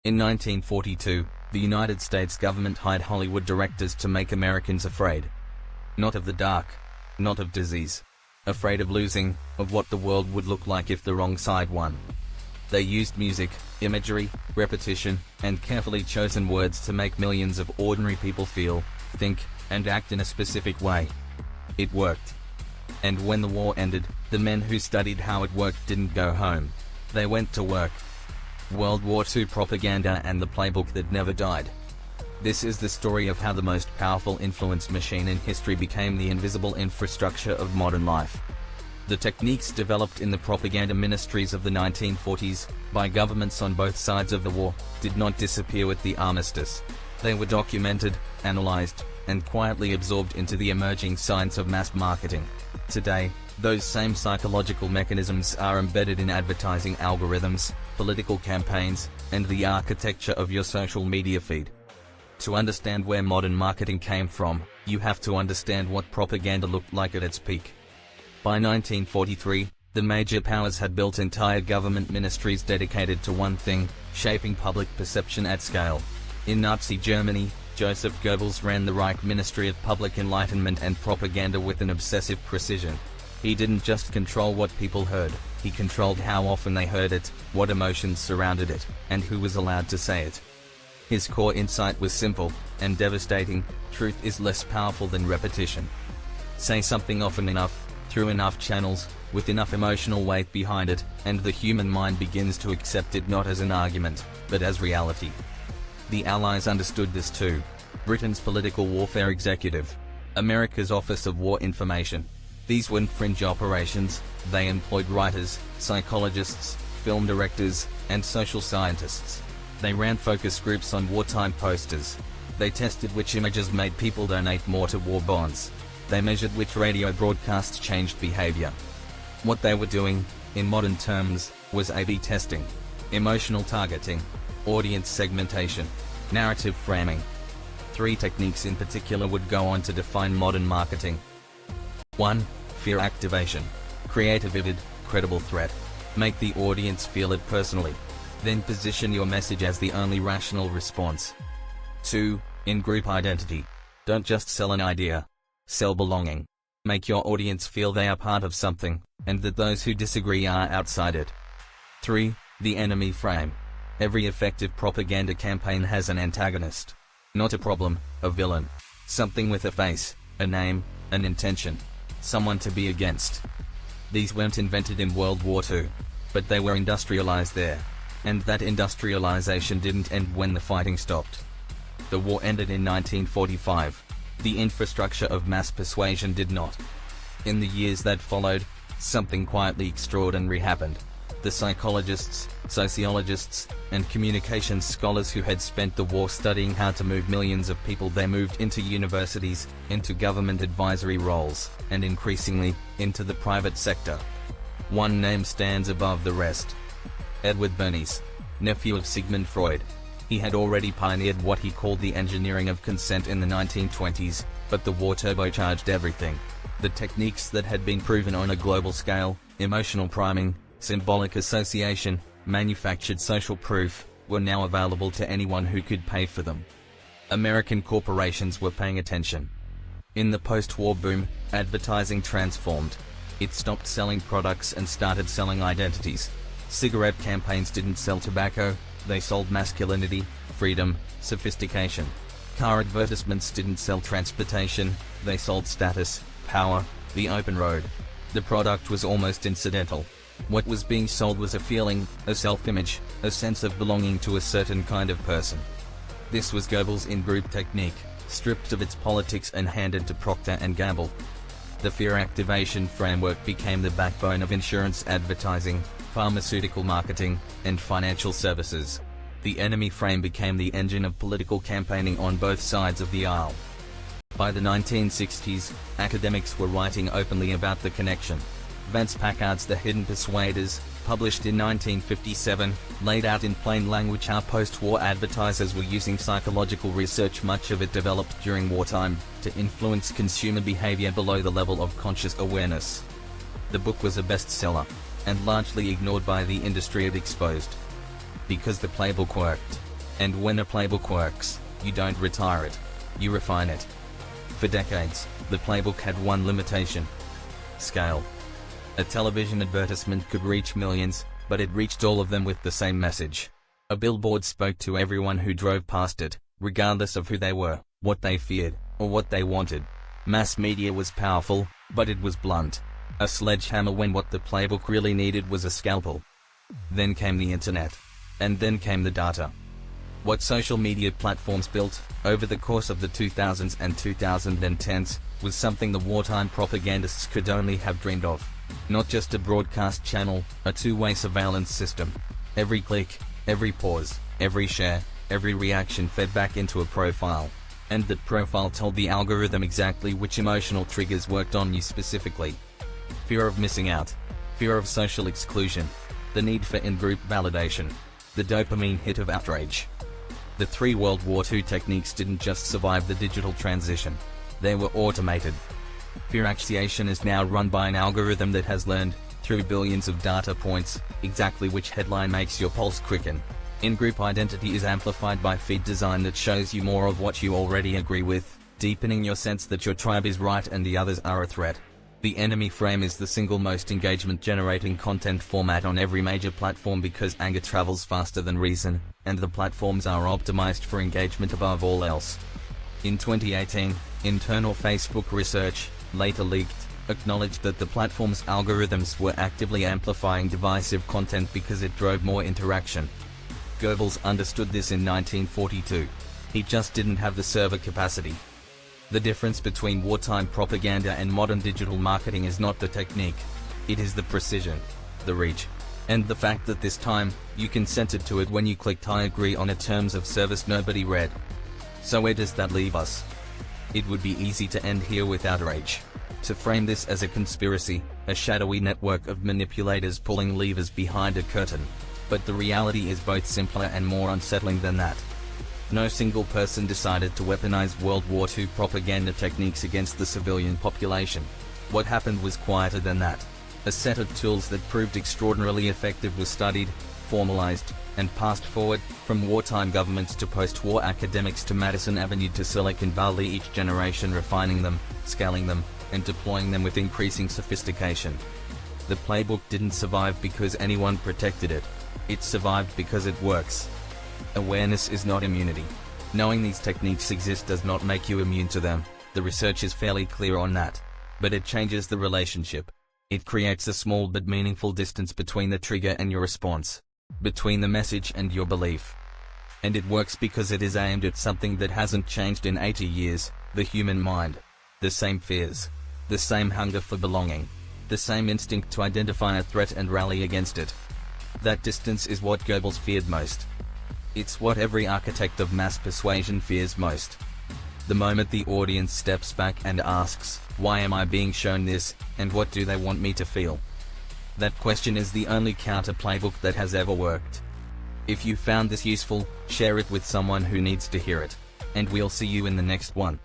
In 1942, the United States government hired Hollywood directors to make Americans afraid. Not of the dark, not of disease. Afraid of losing, of what the world would look like if the wrong side won. They used music, imagery, repetition, and carefully chosen words to make millions of ordinary people feel, think, and act in a specific way. It worked. And when the war ended, the men who studied how it worked didn't go home. They went to work. World War II propaganda and the playbook that never died. This is the story of how the most powerful influence machine in history became the invisible infrastructure of modern life. The techniques developed in the propaganda ministries of the 1940s, by governments on both sides of the war, did not disappear with the armistice. They were documented, analyzed, and quietly absorbed into the emerging science of mass marketing. Today, those same psychological mechanisms are embedded in advertising algorithms, political campaigns, and the architecture of your social media feed. To understand where modern marketing came from, you have to understand what propaganda looked like at its peak. By 1943, the major powers had built entire government ministries dedicated to one thing, shaping public perception at scale. In Nazi Germany, Joseph Goebbels ran the Reich Ministry of Public Enlightenment and Propaganda with an obsessive precision. He didn't just control what people heard, he controlled how often they heard it, what emotions surrounded it, and who was allowed to say it. His core insight was simple and devastating: truth is less powerful than repetition. Say something often enough, through enough channels, with enough emotional weight behind it, and the human mind begins to accept it not as an argument, but as reality. The Allies understood this too. Britain's political warfare executive, America's Office of War Information. These weren't fringe operations, they employed writers, psychologists, film directors, and social scientists. They ran focus groups on wartime posters. They tested which images made people donate more to war bonds. They measured which radio broadcasts changed behavior. What they were doing, in modern terms, was A/B testing, emotional targeting, audience segmentation, narrative framing. 3 techniques in particular would go on to define modern marketing. 1. Fear activation. Create a vivid, credible threat. Make the audience feel it personally. Then position your message as the only rational response. 2. In-group identity. Don't just sell an idea. Sell belonging. Make your audience feel they are part of something, and that those who disagree are outside it. 3. The enemy frame. Every effective propaganda campaign has an antagonist. Not a problem, a villain. Something with a face, a name, an intention. Someone to be against. These weren't invented in World War II, but they were industrialized there. And that industrialization didn't end when the fighting stopped. The war ended in 1945. The infrastructure of mass persuasion did not. In the years that followed, something quietly extraordinary happened. The psychologists, sociologists, and communications scholars who had spent the war studying how to move millions of people, they moved into universities, into government advisory roles, and increasingly, into the private sector. One name stands above the rest. Edward Bernays, nephew of Sigmund Freud. He had already pioneered what he called the engineering of consent in the 1920s, but the war turbocharged everything. The techniques that had been proven on a global scale, emotional priming, symbolic association, manufactured social proof, were now available to anyone who could pay for them. American corporations were paying attention. In the post-war boom, advertising transformed. It stopped selling products and started selling identities. Cigarette campaigns didn't sell tobacco, they sold masculinity, freedom, sophistication. Car advertisements didn't sell transportation, they sold status, power, the open road. The product was almost incidental. What was being sold was a feeling, a self-image, a sense of belonging to a certain kind of person. This was Goebbels' in-group technique, stripped of its politics and handed to Procter & Gamble. The fear activation framework became the backbone of insurance advertising, pharmaceutical marketing, and financial services. The enemy frame became the engine of political campaigning on both sides of the aisle. By the 1960s, academics were writing openly about the connection. Vance Packard's The Hidden Persuaders, published in 1957, laid out in plain language how post-war advertisers were using psychological research, much of it developed during wartime, to influence consumer behavior below the level of conscious awareness. The book was a bestseller, and largely ignored by the industry it exposed. Because the playbook worked. And when a playbook works, you don't retire it. You refine it. For decades, the playbook had one limitation: scale. A television advertisement could reach millions, but it reached all of them with the same message. A billboard spoke to everyone who drove past it, regardless of who they were, what they feared, or what they wanted. Mass media was powerful, but it was blunt. A sledgehammer when what the playbook really needed was a scalpel. Then came the internet. And then came the data. What social media platforms built, over the course of the 2000s and 2010s, was something the wartime propagandists could only have dreamed of. Not just a broadcast channel, a two-way surveillance system. Every click, every pause, every share, every reaction fed back into a profile. And that profile told the algorithm exactly which emotional triggers worked on you specifically. Fear of missing out. Fear of social exclusion. The need for in-group validation. The dopamine hit of outrage. The three World War II techniques didn't just survive the digital transition. They were automated. Fear activation is now run by an algorithm that has learned, through billions of data points, exactly which headline makes your pulse quicken. In-group identity is amplified by feed design that shows you more of what you already agree with, deepening your sense that your tribe is right and the others are a threat. The enemy frame is the single most engagement-generating content format on every major platform because anger travels faster than reason, and the platforms are optimized for engagement above all else. In 2018, internal Facebook research, later leaked, acknowledged that the platform's algorithms were actively amplifying divisive content because it drove more interaction. Goebbels understood this in 1942. He just didn't have the server capacity. The difference between wartime propaganda and modern digital marketing is not the technique. It is the precision, the reach, and the fact that this time, you consented to it when you clicked "I agree" on a terms of service nobody read. So where does that leave us? It would be easy to end here with outrage. To frame this as a conspiracy, a shadowy network of manipulators pulling levers behind a curtain. But the reality is both simpler and more unsettling than that. No single person decided to weaponize World War II propaganda techniques against the civilian population. What happened was quieter than that. A set of tools that proved extraordinarily effective was studied, formalized, and passed forward, from wartime governments to post-war academics to Madison Avenue to Silicon Valley, each generation refining them, scaling them, and deploying them with increasing sophistication. The playbook didn't survive because anyone protected it. It survived because it works. Awareness is not immunity. Knowing these techniques exist does not make you immune to them. The research is fairly clear on that. But it changes the relationship. It creates a small but meaningful distance between the trigger and your response. Between the message and your belief. And it works because it is aimed at something that hasn't changed in 80 years, the human mind. The same fears. The same hunger for belonging. The same instinct to identify a threat and rally against it. That distance is what Goebbels feared most. It's what every architect of mass persuasion fears most. The moment the audience steps back and asks, "Why am I being shown this, and what do they want me to feel?" That question is the only counter playbook that has ever worked. If you found this useful, share it with someone who needs to hear it. And we'll see you in the next one.